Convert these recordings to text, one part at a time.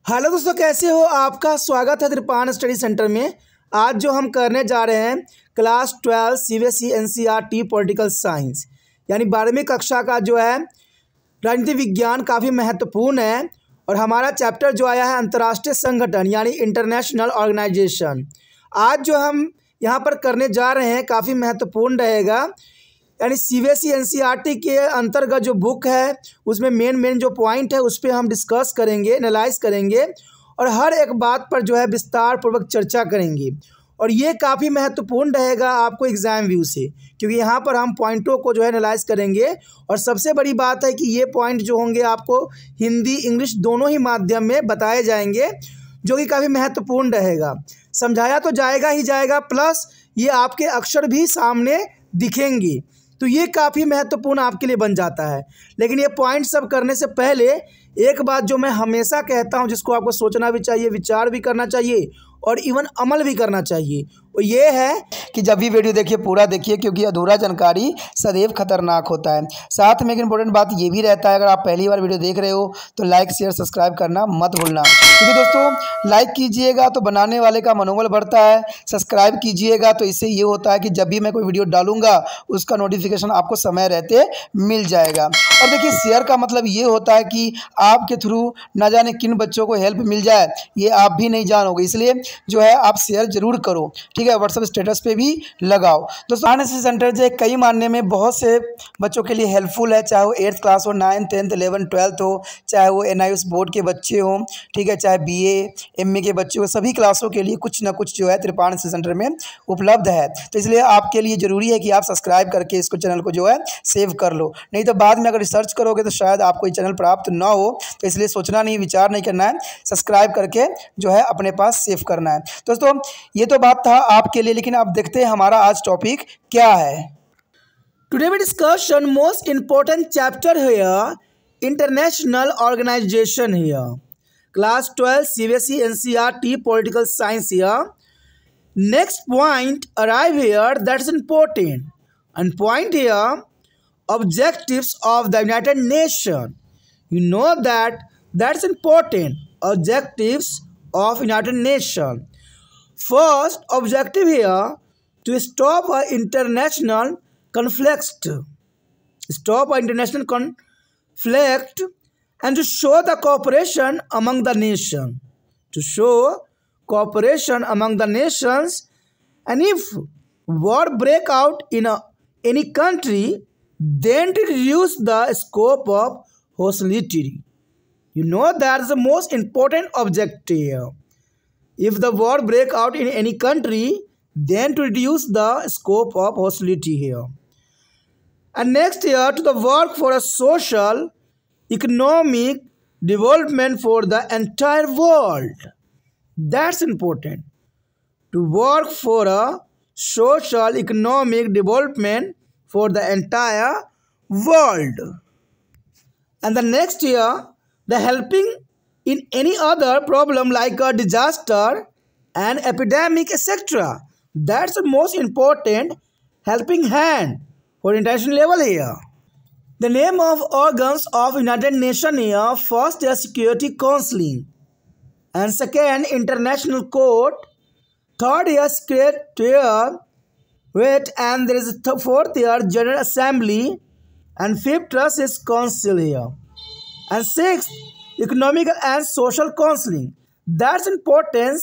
Hello दोस्तों, कैसे हो? आपका स्वागत है त्रिपान स्टडी सेंटर में। आज जो हम करने जा रहे हैं class 12 CBSE NCERT political science यानी 12वीं कक्षा का जो है राजनीति विज्ञान काफ़ी महत्वपूर्ण है। और हमारा चैप्टर जो आया है अंतर्राष्ट्रीय संगठन यानी इंटरनेशनल ऑर्गेनाइजेशन। आज जो हम यहाँ पर करने जा रहे हैं काफ़ी महत्वपूर्ण रहेगा। यानी सीबीएसई एनसीईआरटी के अंतर्गत जो बुक है उसमें मेन जो पॉइंट है उस पर हम डिस्कस करेंगे, एनालाइज करेंगे और हर एक बात पर जो है विस्तार पूर्वक चर्चा करेंगे। और ये काफ़ी महत्वपूर्ण रहेगा आपको एग्ज़ाम व्यू से, क्योंकि यहाँ पर हम पॉइंटों को जो है एनालाइज करेंगे। और सबसे बड़ी बात है कि ये पॉइंट जो होंगे आपको हिंदी इंग्लिश दोनों ही माध्यम में बताए जाएंगे, जो कि काफ़ी महत्वपूर्ण रहेगा। समझाया तो जाएगा ही जाएगा, प्लस ये आपके अक्षर भी सामने दिखेंगे, तो ये काफ़ी महत्वपूर्ण आपके लिए बन जाता है। लेकिन ये पॉइंट सब करने से पहले एक बात जो मैं हमेशा कहता हूँ, जिसको आपको सोचना भी चाहिए, विचार भी करना चाहिए और इवन अमल भी करना चाहिए, वो ये है कि जब भी वीडियो देखिए पूरा देखिए, क्योंकि अधूरा जानकारी सदैव खतरनाक होता है। साथ में एक इम्पोर्टेंट बात ये भी रहता है, अगर आप पहली बार वीडियो देख रहे हो तो लाइक शेयर सब्सक्राइब करना मत भूलना, क्योंकि दोस्तों लाइक कीजिएगा तो बनाने वाले का मनोबल बढ़ता है, सब्सक्राइब कीजिएगा तो इससे ये होता है कि जब भी मैं कोई वीडियो डालूंगा उसका नोटिफिकेशन आपको समय रहते मिल जाएगा। और देखिए शेयर का मतलब ये होता है कि आपके थ्रू ना जाने किन बच्चों को हेल्प मिल जाए, ये आप भी नहीं जानोगे, इसलिए जो है आप शेयर जरूर करो, ठीक है। व्हाट्सएप स्टेटस पे भी लगाओ। दोस्तों एनएसएस सेंटर जो कई मानने में बहुत से बच्चों के लिए हेल्पफुल है, चाहे वो 8th क्लास हो, 9th 10th 11th 12th हो, चाहे वो एनआईएस बोर्ड के बच्चे हों, ठीक है, चाहे बीए एमए के बच्चे हो, सभी क्लासों के लिए कुछ ना कुछ जो है त्रिपान एनएसएस सेंटर में उपलब्ध है। तो इसलिए आपके लिए ज़रूरी है कि आप सब्सक्राइब करके इसको चैनल को जो है सेव कर लो, नहीं तो बाद में अगर रिसर्च करोगे तो शायद आपको ये चैनल प्राप्त ना हो। तो इसलिए सोचना नहीं, विचार नहीं करना है, सब्सक्राइब करके जो है अपने पास सेव करना है। दोस्तों ये तो बात था आपके लिए, लेकिन आप देखते हैं हमारा आज टॉपिक क्या है। Today we discussion most important chapter here, international organisation here, class 12 CBSE NCERT political science here. Next point arrive here that's important, and point here objectives of the United Nations. You know that's important, objectives of United Nations. First objective here, to stop an international conflict, and to show the cooperation among the nations, and if war break out in any country, then to reduce the scope of hostility. You know that's the most important objective. If the war break out in any country, then to reduce the scope of hostility here. And next here, to the work for a social economic development for the entire world. That's important. To work for a social economic development for the entire world. And the next year, the helping in any other problem like a disaster, an epidemic, etc. That's the most important helping hand for international level here. The name of organs of United Nations here, first is Security Council, and second International Court, third is Secretariat, and there is a fourth year General Assembly, and fifth trust is Council here, and sixth Economic and Social Counseling. That's important.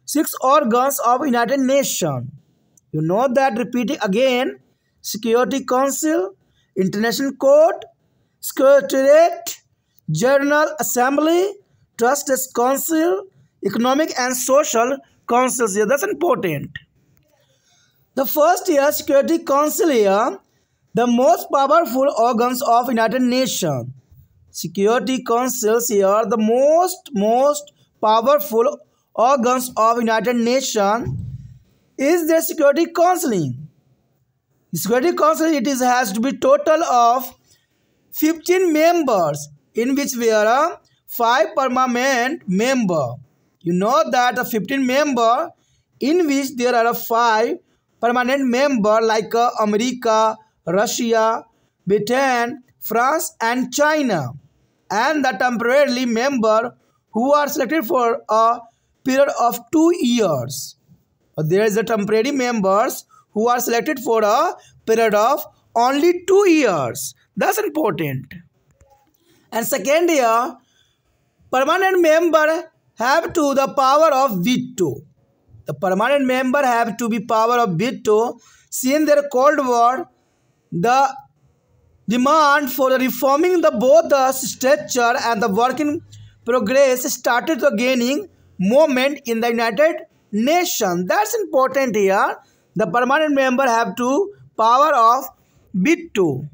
Six organs of United Nations. You know that. Repeating again: Security Council, International Court, Secretariat, General Assembly, Trust Council, Economic and Social Councils here. That's important. The first year Security Council here, the most powerful organs of United Nations. Security Councils here, the most powerful organs of United Nations is the Security Council. The Security Council has to be total of 15 members, in which there are 5 permanent members. You know that the 15 member, in which there are 5 permanent members like America, Russia, Britain, France and China. and the temporary member who are selected for a period of 2 years. There is a temporary members who are selected for a period of only 2 years. That's important. And second here, permanent member have to the power of veto. The permanent member have to be power of veto. Since their Cold War, the demand for reforming both the structure and the working progress started to gaining moment in the United Nations. That's important here. The permanent member have to power of veto.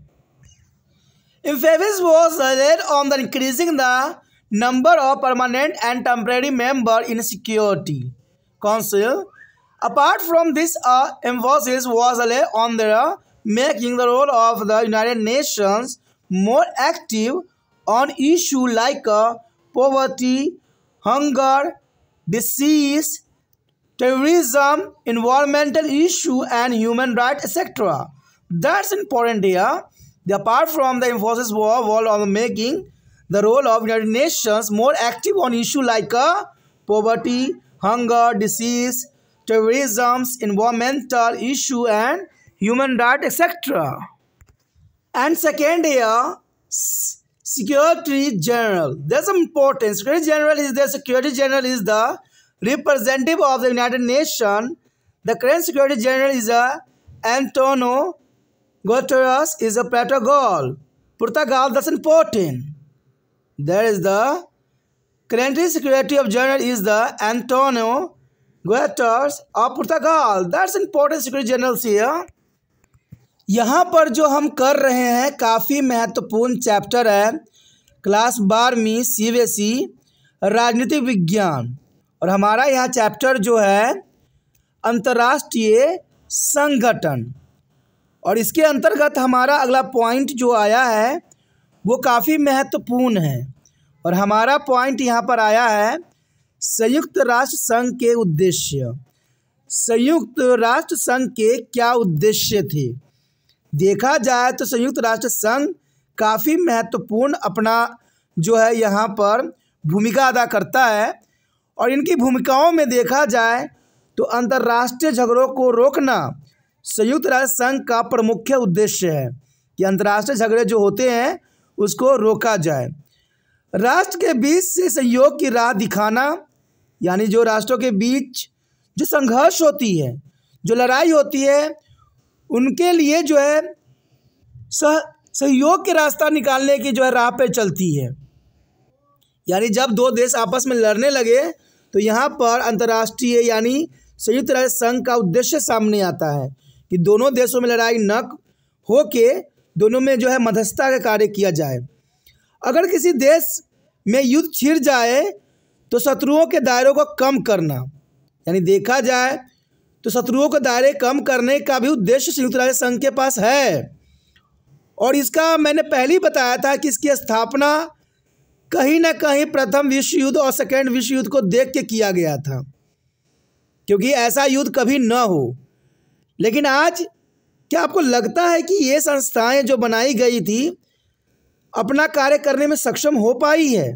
Emphasis was laid on the increasing the number of permanent and temporary members in Security Council. Apart from this, emphasis was laid on the making the role of the United Nations more active on issues like poverty, hunger, disease, terrorism, environmental issue, and human rights, etc. That's important here. Apart from the emphasis was on making the role of United Nations more active on issues like poverty, hunger, disease, terrorism, environmental issue, and human rights, etc. And second here, Secretary General. That's important. Secretary General is the representative of the United Nations. The current Secretary General is Antonio Guterres is a Portugal. That's important. There is the current Secretary of General is the Antonio Guterres of Portugal. That's important. Secretary General here. यहाँ पर जो हम कर रहे हैं काफ़ी महत्वपूर्ण chapter है क्लास 12वीं CBSE राजनीतिक विज्ञान, और हमारा यहाँ चैप्टर जो है अंतर्राष्ट्रीय संगठन, और इसके अंतर्गत हमारा अगला पॉइंट जो आया है वो काफ़ी महत्वपूर्ण है, और हमारा पॉइंट यहाँ पर आया है संयुक्त राष्ट्र संघ के उद्देश्य। संयुक्त राष्ट्र संघ के क्या उद्देश्य थे? देखा जाए तो संयुक्त राष्ट्र संघ काफ़ी महत्वपूर्ण अपना जो है यहाँ पर भूमिका अदा करता है, और इनकी भूमिकाओं में देखा जाए तो अंतर्राष्ट्रीय झगड़ों को रोकना संयुक्त राष्ट्र संघ का प्रमुख उद्देश्य है कि अंतर्राष्ट्रीय झगड़े जो होते हैं उसको रोका जाए। राष्ट्र के बीच से सहयोग की राह दिखाना, यानी जो राष्ट्रों के बीच जो संघर्ष होती है, जो लड़ाई होती है, उनके लिए जो है सहयोग के रास्ता निकालने की जो है राह पे चलती है। यानी जब दो देश आपस में लड़ने लगे तो यहाँ पर अंतर्राष्ट्रीय यानी संयुक्त राष्ट्र संघ का उद्देश्य सामने आता है कि दोनों देशों में लड़ाई न हो के दोनों में जो है मध्यस्थता का कार्य किया जाए। अगर किसी देश में युद्ध छिड़ जाए तो शत्रुओं के दायरों को कम करना, यानी देखा जाए तो शत्रुओं के दायरे कम करने का भी उद्देश्य संयुक्त राष्ट्र संघ के पास है, और इसका मैंने पहले ही बताया था कि इसकी स्थापना कहीं ना कहीं प्रथम विश्व युद्ध और सेकेंड विश्व युद्ध को देख के किया गया था, क्योंकि ऐसा युद्ध कभी न हो। लेकिन आज क्या आपको लगता है कि ये संस्थाएं जो बनाई गई थी अपना कार्य करने में सक्षम हो पाई है?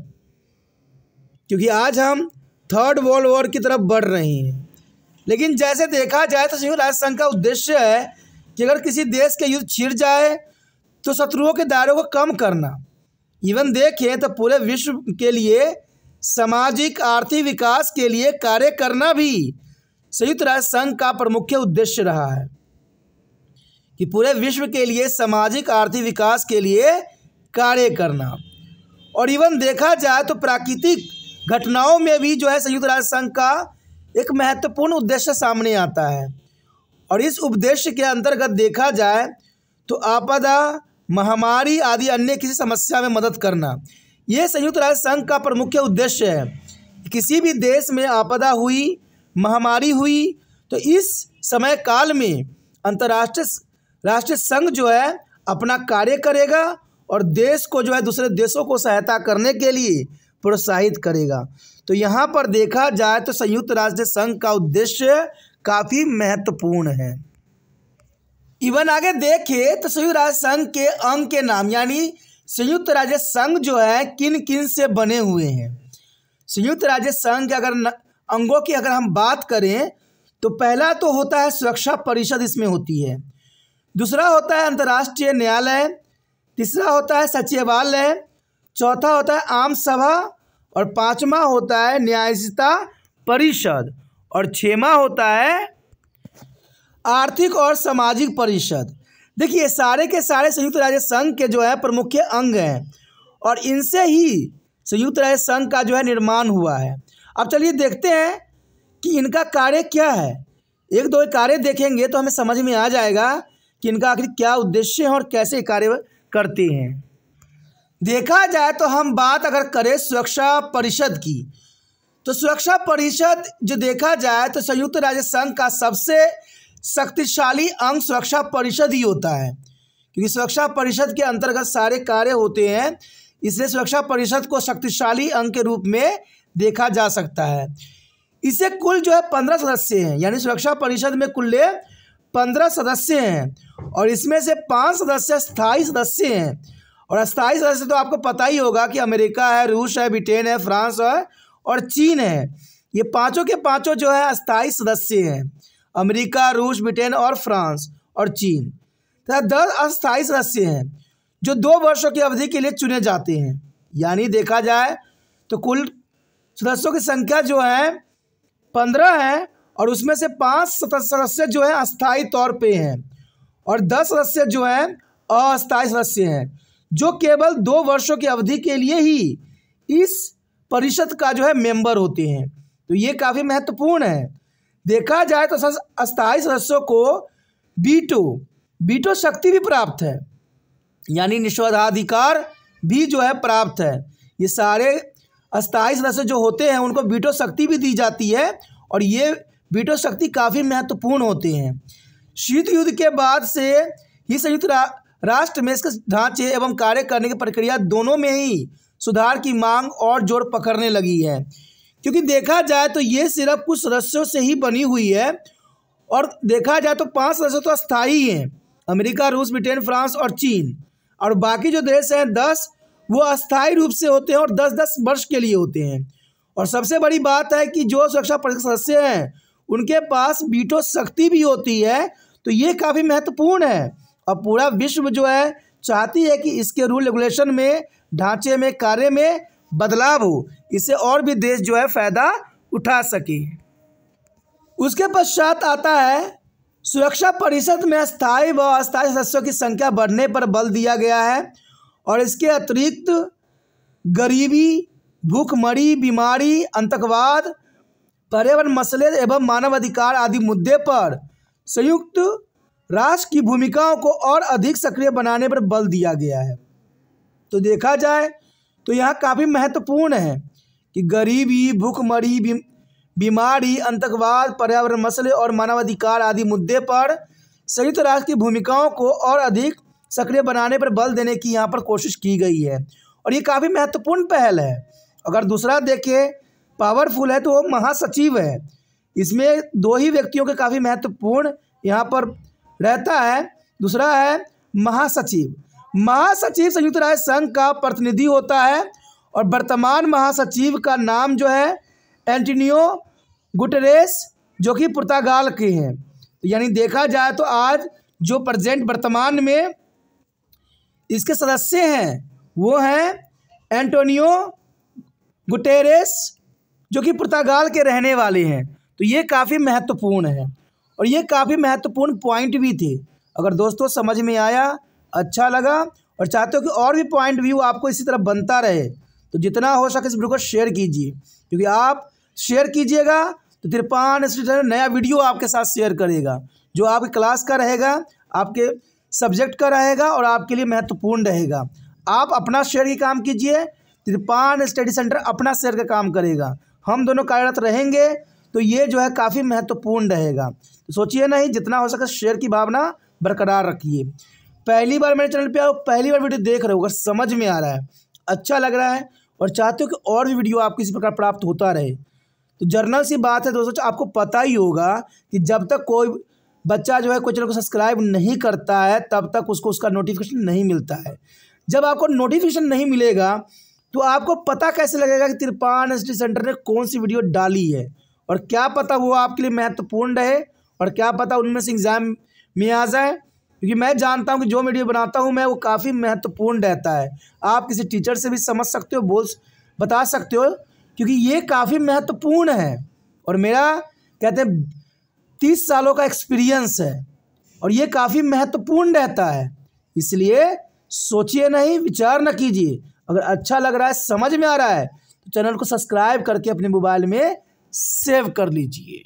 क्योंकि आज हम थर्ड वर्ल्ड वॉर की तरफ बढ़ रहे हैं। लेकिन जैसे देखा जाए तो संयुक्त राष्ट्र संघ का उद्देश्य है कि अगर किसी देश के युद्ध छिड़ जाए तो शत्रुओं के दायरों को कम करना। इवन देखें तो पूरे विश्व के लिए सामाजिक आर्थिक विकास के लिए कार्य करना भी संयुक्त राष्ट्र संघ का प्रमुख उद्देश्य रहा है कि पूरे विश्व के लिए सामाजिक आर्थिक विकास के लिए कार्य करना। और इवन देखा जाए तो प्राकृतिक घटनाओं में भी जो है संयुक्त राष्ट्र संघ का एक महत्वपूर्ण उद्देश्य सामने आता है, और इस उद्देश्य के अंतर्गत देखा जाए तो आपदा, महामारी आदि अन्य किसी समस्या में मदद करना, ये संयुक्त राष्ट्र संघ का प्रमुख उद्देश्य है। किसी भी देश में आपदा महामारी हुई तो इस समय काल में राष्ट्रीय संघ जो है अपना कार्य करेगा और देश को जो है दूसरे देशों को सहायता करने के लिए प्रोत्साहित करेगा। तो यहाँ पर देखा जाए तो संयुक्त राष्ट्र संघ का उद्देश्य काफ़ी महत्वपूर्ण है। इवन आगे देखिए तो संयुक्त राष्ट्र संघ के अंग के नाम, यानी संयुक्त राज्य संघ जो है किन किन से बने हुए हैं। संयुक्त राज्य संघ के अंगों की अगर हम बात करें तो पहला तो होता है सुरक्षा परिषद, इसमें होती है। दूसरा होता है अंतर्राष्ट्रीय न्यायालय। तीसरा होता है सचिवालय। चौथा होता है आम सभा। और पांचवा होता है न्यायिकता परिषद। और छठवां होता है आर्थिक और सामाजिक परिषद। देखिए सारे के सारे संयुक्त राज्य संघ के जो है प्रमुख अंग हैं और इनसे ही संयुक्त राज्य संघ का जो है निर्माण हुआ है। अब चलिए देखते हैं कि इनका कार्य क्या है। एक दो कार्य देखेंगे तो हमें समझ में आ जाएगा कि इनका आखिर क्या उद्देश्य है और कैसे कार्य करते हैं। देखा जाए तो हम बात अगर करें सुरक्षा परिषद की, तो सुरक्षा परिषद जो देखा जाए तो संयुक्त राज्य संघ का सबसे शक्तिशाली अंग सुरक्षा परिषद ही होता है, क्योंकि सुरक्षा परिषद के अंतर्गत सारे कार्य होते हैं, इसलिए सुरक्षा परिषद को शक्तिशाली अंग के रूप में देखा जा सकता है। इसे कुल जो है 15 सदस्य हैं, यानी सुरक्षा परिषद में कुल 15 सदस्य हैं और इसमें से 5 सदस्य स्थायी सदस्य हैं। और अस्थायी सदस्य तो आपको पता ही होगा कि अमेरिका है, रूस है, ब्रिटेन है, फ्रांस है और चीन है। ये पांचों के पांचों जो है अस्थायी सदस्य हैं, अमेरिका, रूस, ब्रिटेन और फ्रांस और चीन। तथा 10 अस्थायी सदस्य हैं जो 2 वर्षों की अवधि के लिए चुने जाते हैं। यानी देखा जाए तो कुल सदस्यों की संख्या जो है 15 है और उसमें से 5 सदस्य जो है अस्थायी तौर पे हैं और 10 सदस्य जो हैं अस्थायी सदस्य हैं, जो केवल 2 वर्षों की अवधि के लिए ही इस परिषद का जो है मेंबर होते हैं। तो ये काफ़ी महत्वपूर्ण है। देखा जाए तो अस्थायी सदस्यों को वीटो शक्ति भी प्राप्त है, यानी निषेधाधिकार भी जो है प्राप्त है। ये सारे अस्थायी सदस्य जो होते हैं उनको वीटो शक्ति भी दी जाती है और ये वीटो शक्ति काफ़ी महत्वपूर्ण होते हैं। शीत युद्ध के बाद से ही संयुक्त राष्ट्र में इसके ढांचे एवं कार्य करने की प्रक्रिया दोनों में ही सुधार की मांग और जोर पकड़ने लगी है, क्योंकि देखा जाए तो ये सिर्फ कुछ सदस्यों से ही बनी हुई है और देखा जाए तो 5 सदस्य तो अस्थायी हैं, अमेरिका, रूस, ब्रिटेन, फ्रांस और चीन, और बाकी जो देश हैं 10 वो अस्थायी रूप से होते हैं और 10-10 वर्ष के लिए होते हैं। और सबसे बड़ी बात है कि जो सुरक्षा परिषद सदस्य हैं उनके पास वीटो शक्ति भी होती है। तो ये काफ़ी महत्वपूर्ण है और पूरा विश्व जो है चाहती है कि इसके रूल रेगुलेशन में, ढांचे में, कार्य में बदलाव हो, इससे और भी देश जो है फ़ायदा उठा सके। उसके पश्चात आता है सुरक्षा परिषद में स्थायी व अस्थायी सदस्यों की संख्या बढ़ने पर बल दिया गया है और इसके अतिरिक्त गरीबी, भूखमरी, बीमारी, आतंकवाद, पर्यावरण मसले एवं मानवाधिकार आदि मुद्दे पर संयुक्त राष्ट्र की भूमिकाओं को और अधिक सक्रिय बनाने पर बल दिया गया है। तो देखा जाए तो यहाँ काफ़ी महत्वपूर्ण है कि गरीबी, भूखमरी, बीमारी, आतंकवाद, पर्यावरण मसले और मानवाधिकार आदि मुद्दे पर संयुक्त राष्ट्र की भूमिकाओं को और अधिक सक्रिय बनाने पर बल देने की यहाँ पर कोशिश की गई है और ये काफ़ी महत्वपूर्ण पहल है। अगर दूसरा देखें पावरफुल है तो वो महासचिव है। इसमें 2 ही व्यक्तियों के काफ़ी महत्वपूर्ण यहाँ पर रहता है। दूसरा है महासचिव। महासचिव संयुक्त राष्ट्र संघ का प्रतिनिधि होता है और वर्तमान महासचिव का नाम जो है एंटोनियो गुटेरेस, जो कि पुर्तगाल के हैं। यानी देखा जाए तो आज जो प्रेजेंट वर्तमान में इसके सदस्य हैं वो हैं एंटोनियो गुटेरेस, जो कि पुर्तगाल के रहने वाले हैं। तो ये काफ़ी महत्वपूर्ण है और ये काफ़ी महत्वपूर्ण पॉइंट भी थे। अगर दोस्तों समझ में आया, अच्छा लगा और चाहते हो कि और भी पॉइंट व्यू आपको इसी तरह बनता रहे तो जितना हो सके इस वीडियो को शेयर कीजिए, क्योंकि आप शेयर कीजिएगा तो तिरपान इंस्टीट्यूट नया वीडियो आपके साथ शेयर करेगा जो आपकी क्लास का रहेगा, आपके सब्जेक्ट का रहेगा और आपके लिए महत्वपूर्ण रहेगा। आप अपना शेयर की काम कीजिए, तिरपान स्टडी सेंटर अपना शेयर का काम करेगा। हम दोनों कार्यरत रहेंगे तो ये जो है काफ़ी महत्वपूर्ण रहेगा। तो सोचिए नहीं, जितना हो सके शेयर की भावना बरकरार रखिए। पहली बार मेरे चैनल पे आओ, पहली बार वीडियो देख रहे हो, अगर समझ में आ रहा है, अच्छा लग रहा है और चाहते हो कि और भी वीडियो आपको इसी प्रकार प्राप्त होता रहे, तो जर्नल सी बात है दोस्तों, आपको पता ही होगा कि जब तक कोई बच्चा जो है कोई चैनल को सब्सक्राइब नहीं करता है तब तक उसको उसका नोटिफिकेशन नहीं मिलता है। जब आपको नोटिफिकेशन नहीं मिलेगा तो आपको पता कैसे लगेगा कि तिरपान स्टडी सेंटर ने कौन सी वीडियो डाली है, और क्या पता वो आपके लिए महत्वपूर्ण रहे और क्या पता उनमें से एग्ज़ाम में आ जाए। क्योंकि मैं जानता हूं कि जो वीडियो बनाता हूं मैं वो काफ़ी महत्वपूर्ण रहता है। आप किसी टीचर से भी समझ सकते हो, बता सकते हो, क्योंकि ये काफ़ी महत्वपूर्ण है। और मेरा कहते हैं 30 सालों का एक्सपीरियंस है और ये काफ़ी महत्वपूर्ण रहता है। इसलिए सोचिए नहीं, विचार न कीजिए। अगर अच्छा लग रहा है, समझ में आ रहा है, तो चैनल को सब्सक्राइब करके अपने मोबाइल में सेव कर लीजिए।